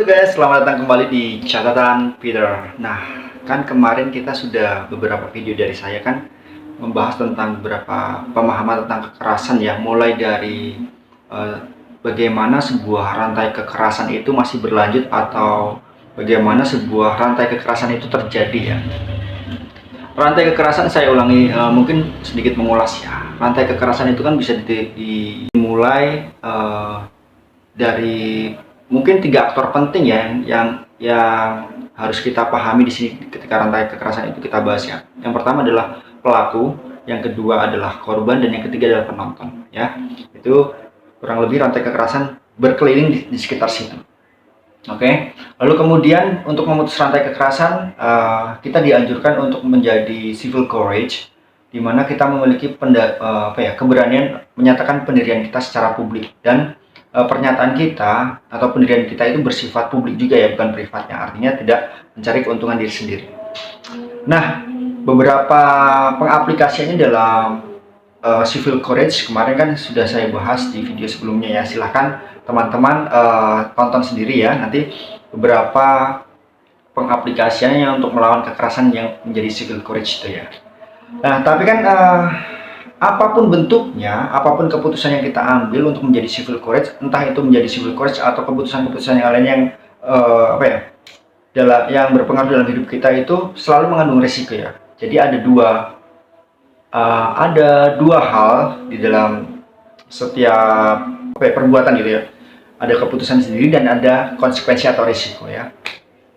Halo guys, selamat datang kembali di catatan Peter. Nah, kan kemarin kita sudah beberapa video dari saya kan membahas tentang beberapa pemahaman tentang kekerasan ya, mulai dari eh, bagaimana sebuah rantai kekerasan itu masih berlanjut atau bagaimana sebuah rantai kekerasan itu terjadi ya. Rantai kekerasan saya ulangi, mungkin sedikit mengulas ya. Rantai kekerasan itu kan bisa dimulai dari mungkin 3 aktor penting ya yang harus kita pahami di sini ketika rantai kekerasan itu kita bahas ya. Yang pertama adalah pelaku, yang kedua adalah korban, dan yang ketiga adalah penonton ya. Itu kurang lebih rantai kekerasan berkeliling di sekitar situ. Oke. Lalu kemudian untuk memutus rantai kekerasan kita dianjurkan untuk menjadi civil courage, di mana kita memiliki keberanian menyatakan pendirian kita secara publik, dan pernyataan kita atau pendirian kita itu bersifat publik juga ya, bukan privatnya, artinya tidak mencari keuntungan diri sendiri. Nah, beberapa pengaplikasiannya dalam civil courage kemarin kan sudah saya bahas di video sebelumnya ya. Silahkan teman-teman tonton sendiri ya, nanti beberapa pengaplikasiannya untuk melawan kekerasan yang menjadi civil courage itu ya. Nah, tapi kan apapun bentuknya, apapun keputusan yang kita ambil untuk menjadi civil courage, entah itu menjadi civil courage atau keputusan-keputusan yang lain yang yang berpengaruh dalam hidup kita, itu selalu mengandung resiko ya. Jadi ada dua hal di dalam setiap perbuatan gitu ya. Ada keputusan sendiri dan ada konsekuensi atau resiko ya.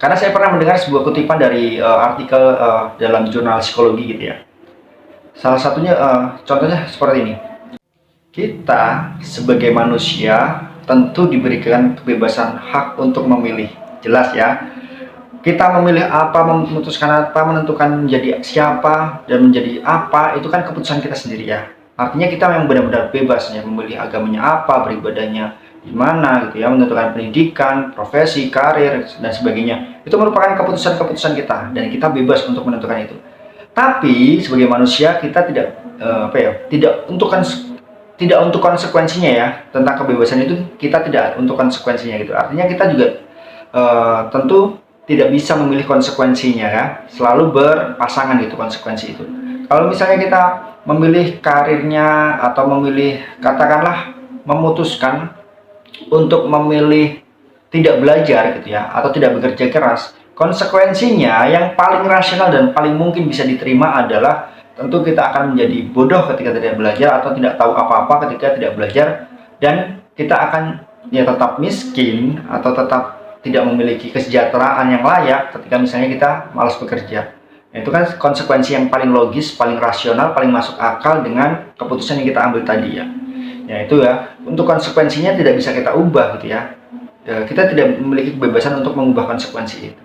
Karena saya pernah mendengar sebuah kutipan dari artikel dalam jurnal psikologi gitu ya. Salah satunya, contohnya seperti ini. Kita sebagai manusia tentu diberikan kebebasan hak untuk memilih. Jelas ya. Kita memilih apa, memutuskan apa, menentukan menjadi siapa, dan menjadi apa, itu kan keputusan kita sendiri ya. Artinya kita yang benar-benar bebas ya, memilih agamanya apa, beribadahnya di mana gitu ya, menentukan pendidikan, profesi, karir, dan sebagainya. Itu merupakan keputusan-keputusan kita, dan kita bebas untuk menentukan itu. Tapi sebagai manusia kita tidak untuk konsekuensinya ya. Tentang kebebasan itu kita tidak untuk konsekuensinya gitu. Artinya kita juga tentu tidak bisa memilih konsekuensinya ya. Selalu berpasangan gitu konsekuensi itu. Kalau misalnya kita memilih karirnya atau memilih, katakanlah memutuskan untuk memilih tidak belajar gitu ya, atau tidak bekerja keras, konsekuensinya yang paling rasional dan paling mungkin bisa diterima adalah tentu kita akan menjadi bodoh ketika tidak belajar, atau tidak tahu apa-apa ketika tidak belajar, dan kita akan ya tetap miskin atau tetap tidak memiliki kesejahteraan yang layak ketika misalnya kita malas bekerja. Nah, itu kan konsekuensi yang paling logis, paling rasional, paling masuk akal dengan keputusan yang kita ambil tadi ya. Ya itu ya, untuk konsekuensinya tidak bisa kita ubah gitu ya. Kita tidak memiliki kebebasan untuk mengubah konsekuensi itu.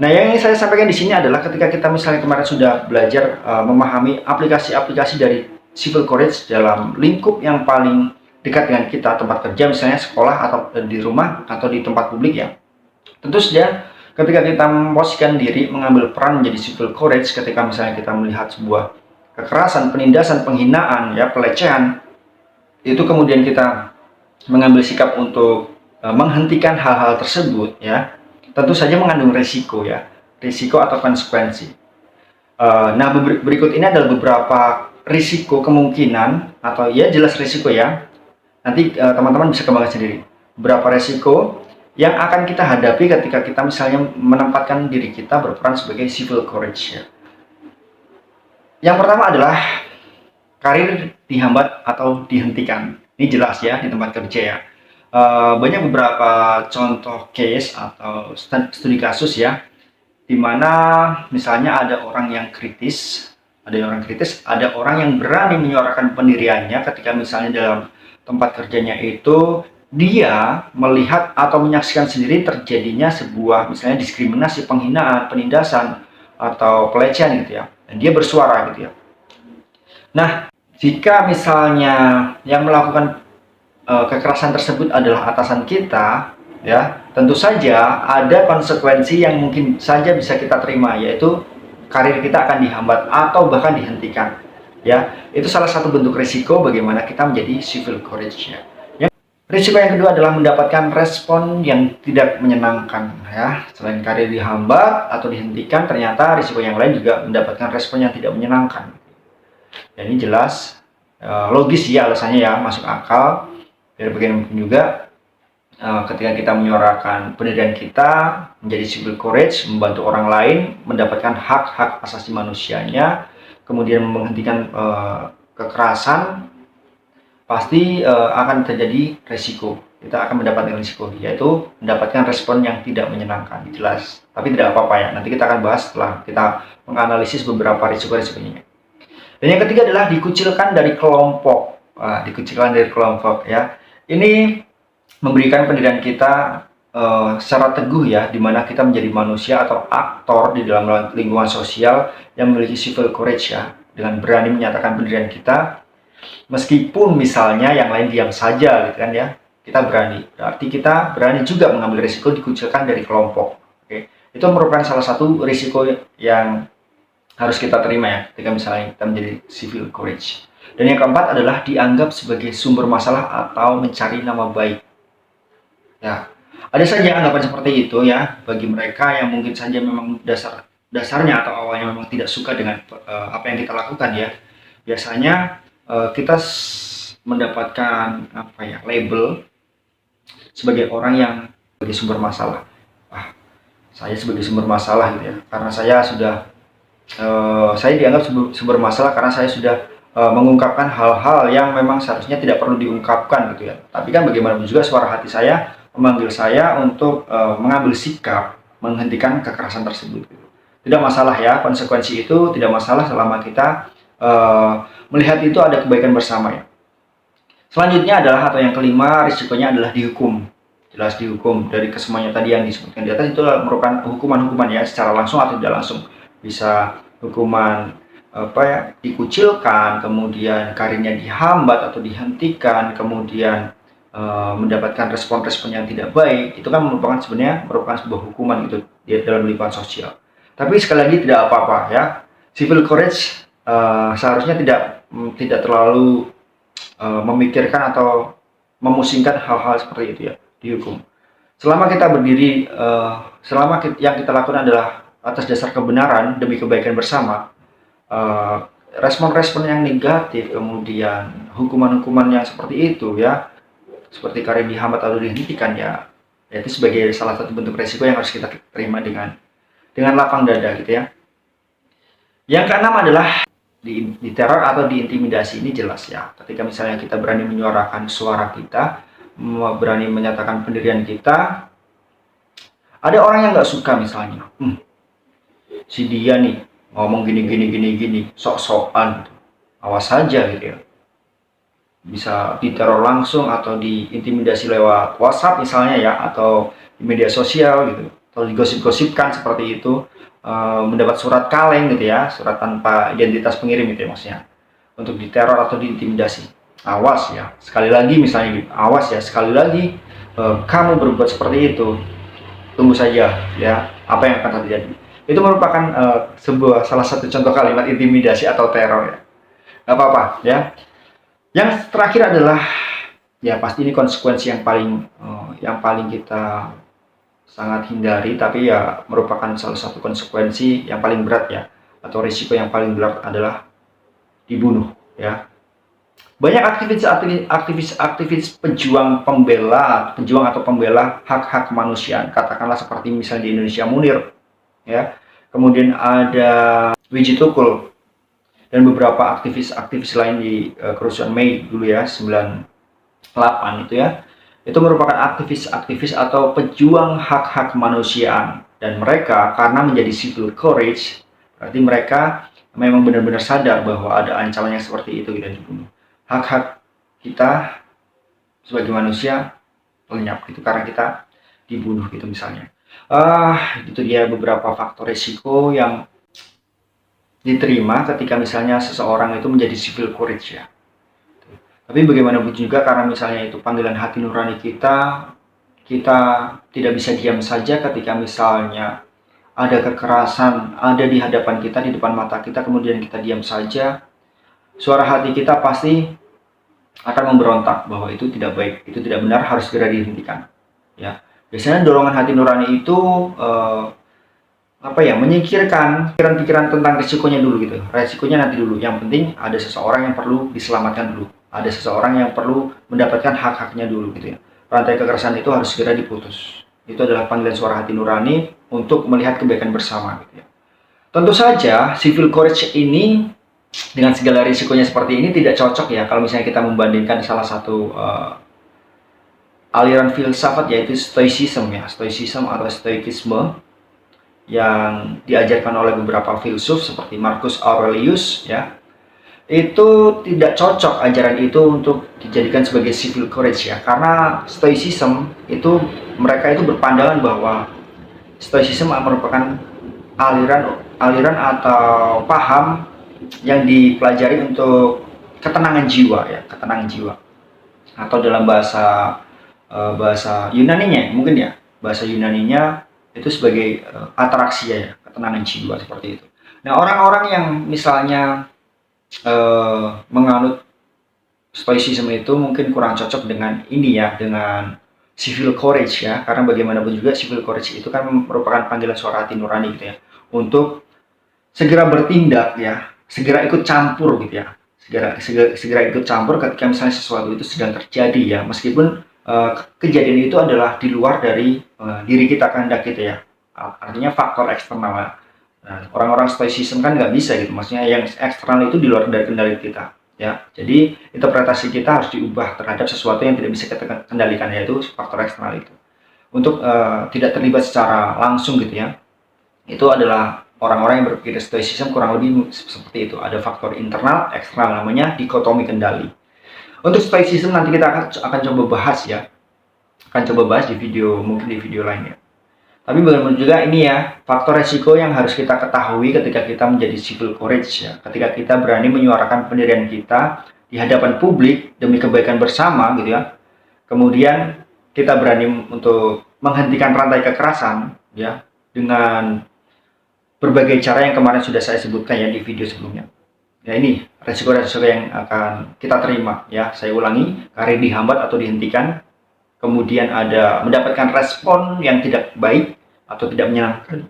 Nah, yang ingin saya sampaikan di sini adalah ketika kita misalnya kemarin sudah belajar memahami aplikasi-aplikasi dari civil courage dalam lingkup yang paling dekat dengan kita, tempat kerja misalnya, sekolah, atau di rumah, atau di tempat publik ya. Tentu saja ketika kita memposisikan diri mengambil peran menjadi civil courage, ketika misalnya kita melihat sebuah kekerasan, penindasan, penghinaan ya, pelecehan, itu kemudian kita mengambil sikap untuk menghentikan hal-hal tersebut ya, tentu saja mengandung resiko ya, risiko atau konsekuensi. Nah, berikut ini adalah beberapa risiko, kemungkinan, atau ya jelas risiko ya. Nanti teman-teman bisa kembangkan sendiri. Beberapa risiko yang akan kita hadapi ketika kita misalnya menempatkan diri kita berperan sebagai civil courage ya. Yang pertama adalah karir dihambat atau dihentikan. Ini jelas ya di tempat kerja ya. Banyak beberapa contoh case atau studi kasus ya, dimana misalnya ada orang yang kritis, ada orang yang berani menyuarakan pendiriannya ketika misalnya dalam tempat kerjanya itu dia melihat atau menyaksikan sendiri terjadinya sebuah misalnya diskriminasi, penghinaan, penindasan, atau pelecehan gitu ya, dan dia bersuara gitu ya. Nah, jika misalnya yang melakukan kekerasan tersebut adalah atasan kita ya, tentu saja ada konsekuensi yang mungkin saja bisa kita terima, yaitu karir kita akan dihambat atau bahkan dihentikan ya. Itu salah satu bentuk risiko bagaimana kita menjadi civil courage ya. Risiko yang kedua adalah mendapatkan respon yang tidak menyenangkan ya. Selain karir dihambat atau dihentikan, ternyata risiko yang lain juga mendapatkan respon yang tidak menyenangkan. Dan ini jelas logis ya alasannya ya, masuk akal. Dari bagaimanapun juga ketika kita menyuarakan pendirian kita, menjadi civil courage, membantu orang lain mendapatkan hak-hak asasi manusianya, kemudian menghentikan kekerasan, pasti akan terjadi resiko. Kita akan mendapatkan risiko, yaitu mendapatkan respon yang tidak menyenangkan, jelas. Tapi tidak apa-apa ya, nanti kita akan bahas setelah kita menganalisis beberapa risiko-risikonya. Dan yang ketiga adalah dikucilkan dari kelompok. Dikucilkan dari kelompok ya. Ini memberikan pendirian kita secara teguh ya, dimana kita menjadi manusia atau aktor di dalam lingkungan sosial yang memiliki civil courage ya, dengan berani menyatakan pendirian kita. Meskipun misalnya yang lain diam saja gitu kan ya, kita berani. Berarti kita berani juga mengambil risiko dikucilkan dari kelompok. Oke. Itu merupakan salah satu risiko yang harus kita terima ya, ketika misalnya kita menjadi civil courage. Dan yang keempat adalah dianggap sebagai sumber masalah atau mencari nama baik. Ya, ada saja anggapan seperti itu ya, bagi mereka yang mungkin saja memang dasarnya atau awalnya memang tidak suka dengan apa yang kita lakukan ya. Biasanya kita mendapatkan apa ya, label sebagai orang yang sebagai sumber masalah. Saya sebagai sumber masalah gitu ya, karena saya dianggap sumber masalah karena saya sudah mengungkapkan hal-hal yang memang seharusnya tidak perlu diungkapkan gitu ya. Tapi kan bagaimanapun juga suara hati saya memanggil saya untuk mengambil sikap menghentikan kekerasan tersebut gitu. Tidak masalah ya, konsekuensi itu tidak masalah selama kita melihat itu ada kebaikan bersama ya. Selanjutnya adalah, atau yang kelima, risikonya adalah dihukum. Jelas dihukum. Dari kesemuanya tadi yang disebutkan di atas itu merupakan hukuman-hukuman ya, secara langsung atau tidak langsung. Bisa hukuman dikucilkan, kemudian karirnya dihambat atau dihentikan, kemudian mendapatkan respon-respon yang tidak baik. Itu kan sebenarnya merupakan sebuah hukuman gitu di dalam lingkungan sosial. Tapi sekali lagi tidak apa-apa ya. Civil courage seharusnya tidak terlalu memikirkan atau memusingkan hal-hal seperti itu ya, dihukum. Selama kita berdiri, yang kita lakukan adalah atas dasar kebenaran demi kebaikan bersama, respon-respon yang negatif, kemudian hukuman-hukuman yang seperti itu ya, seperti karir dihambat atau dihentikan ya, itu sebagai salah satu bentuk resiko yang harus kita terima dengan lapang dada gitu ya. Yang keenam adalah diteror atau diintimidasi. Ini jelas ya, ketika misalnya kita berani menyuarakan suara kita, berani menyatakan pendirian kita, ada orang yang nggak suka misalnya, si dia nih ngomong gini, sok-sokan, awas saja gitu ya. Bisa diteror langsung atau diintimidasi lewat WhatsApp misalnya ya, atau di media sosial gitu, atau digosip-gosipkan seperti itu. Mendapat surat kaleng gitu ya, surat tanpa identitas pengirim gitu ya maksudnya, untuk diteror atau diintimidasi. Awas ya, sekali lagi misalnya gitu, awas ya, sekali lagi kamu berbuat seperti itu, tunggu saja ya apa yang akan terjadi. Itu merupakan salah satu contoh kalimat intimidasi atau teror ya. Gak apa-apa ya. Yang terakhir adalah ya pasti ini konsekuensi yang paling kita sangat hindari, tapi ya merupakan salah satu konsekuensi yang paling berat ya, atau risiko yang paling berat adalah dibunuh ya. Banyak aktivis pejuang atau pembela hak-hak kemanusiaan, katakanlah seperti misalnya di Indonesia Munir ya, kemudian ada Wiji Tukul dan beberapa aktivis lain di kerusuhan Mei dulu ya, 98 itu ya. Itu merupakan aktivis atau pejuang hak-hak kemanusiaan, dan mereka karena menjadi civil courage, berarti mereka memang benar-benar sadar bahwa ada ancaman yang seperti itu, kita dibunuh. Hak-hak kita sebagai manusia lenyap gitu karena kita dibunuh gitu misalnya. Itu dia beberapa faktor risiko yang diterima ketika misalnya seseorang itu menjadi civil courage ya. Tapi bagaimanapun juga, karena misalnya itu panggilan hati nurani kita tidak bisa diam saja ketika misalnya ada kekerasan ada di hadapan kita, di depan mata kita, kemudian kita diam saja. Suara hati kita pasti akan memberontak bahwa itu tidak baik, itu tidak benar, harus segera dihentikan. Ya, biasanya dorongan hati nurani itu menyingkirkan pikiran-pikiran tentang risikonya dulu gitu. Risikonya nanti dulu. Yang penting ada seseorang yang perlu diselamatkan dulu. Ada seseorang yang perlu mendapatkan hak-haknya dulu gitu ya. Rantai kekerasan itu harus segera diputus. Itu adalah panggilan suara hati nurani untuk melihat kebaikan bersama gitu ya. Tentu saja civil courage ini dengan segala risikonya seperti ini tidak cocok ya kalau misalnya kita membandingkan salah satu aliran filsafat yaitu stoicism ya, stoicism atau stoikisme yang diajarkan oleh beberapa filsuf seperti Marcus Aurelius ya. Itu tidak cocok ajaran itu untuk dijadikan sebagai civil courage ya, karena stoicism itu mereka itu berpandangan bahwa stoicism merupakan aliran atau paham yang dipelajari untuk ketenangan jiwa ya, ketenangan jiwa. Atau dalam bahasa Yunaninya mungkin ya, bahasa Yunaninya itu sebagai atraksi ya, ketenangan jiwa seperti itu. Nah, orang-orang yang misalnya menganut stoicism itu mungkin kurang cocok dengan ini ya, dengan civil courage ya, karena bagaimanapun juga civil courage itu kan merupakan panggilan suara hati nurani gitu ya, untuk segera bertindak ya, segera ikut campur gitu ya, segera ikut campur ketika misalnya sesuatu itu sedang terjadi ya, meskipun kejadian itu adalah di luar dari diri kita, kehendak kita ya, artinya faktor eksternal ya. Nah, orang-orang stoicism kan nggak bisa gitu, maksudnya yang eksternal itu di luar dari kendali kita ya, jadi interpretasi kita harus diubah terhadap sesuatu yang tidak bisa kita kendalikan, yaitu faktor eksternal itu, untuk tidak terlibat secara langsung gitu ya. Itu adalah orang-orang yang berpikir stoicism kurang lebih seperti itu, ada faktor internal, eksternal, namanya dikotomi kendali. Untuk stoicism nanti kita akan coba bahas ya, di video, mungkin di video lainnya. Tapi bagaimana juga ini ya, faktor resiko yang harus kita ketahui ketika kita menjadi civil courage ya, ketika kita berani menyuarakan pendirian kita di hadapan publik demi kebaikan bersama gitu ya. Kemudian kita berani untuk menghentikan rantai kekerasan ya, dengan berbagai cara yang kemarin sudah saya sebutkan ya di video sebelumnya. Ya, ini resiko-resiko yang akan kita terima ya. Saya ulangi, karir dihambat atau dihentikan, kemudian ada mendapatkan respon yang tidak baik atau tidak menyenangkan,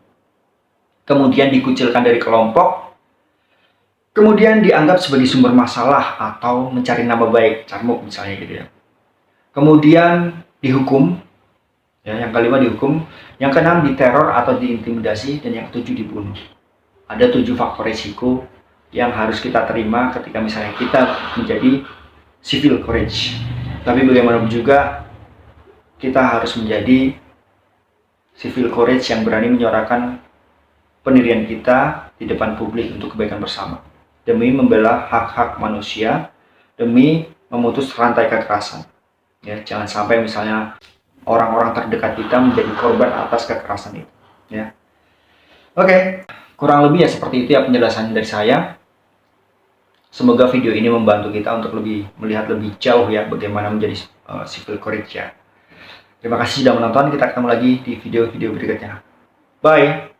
kemudian dikucilkan dari kelompok, kemudian dianggap sebagai sumber masalah atau mencari nama baik, carmuk misalnya gitu ya. Kemudian dihukum ya, yang kelima dihukum, yang keenam diteror atau diintimidasi, dan yang ketujuh dibunuh. Ada 7 faktor risiko yang harus kita terima ketika misalnya kita menjadi civil courage. Tapi bagaimanapun juga kita harus menjadi civil courage yang berani menyuarakan pendirian kita di depan publik untuk kebaikan bersama, demi membela hak-hak manusia, demi memutus rantai kekerasan. Ya, jangan sampai misalnya orang-orang terdekat kita menjadi korban atas kekerasan itu. Ya, oke, kurang lebih ya seperti itu ya penjelasan dari saya. Semoga video ini membantu kita untuk melihat lebih jauh ya bagaimana menjadi civil courage ya. Terima kasih sudah menonton. Kita ketemu lagi di video-video berikutnya. Bye.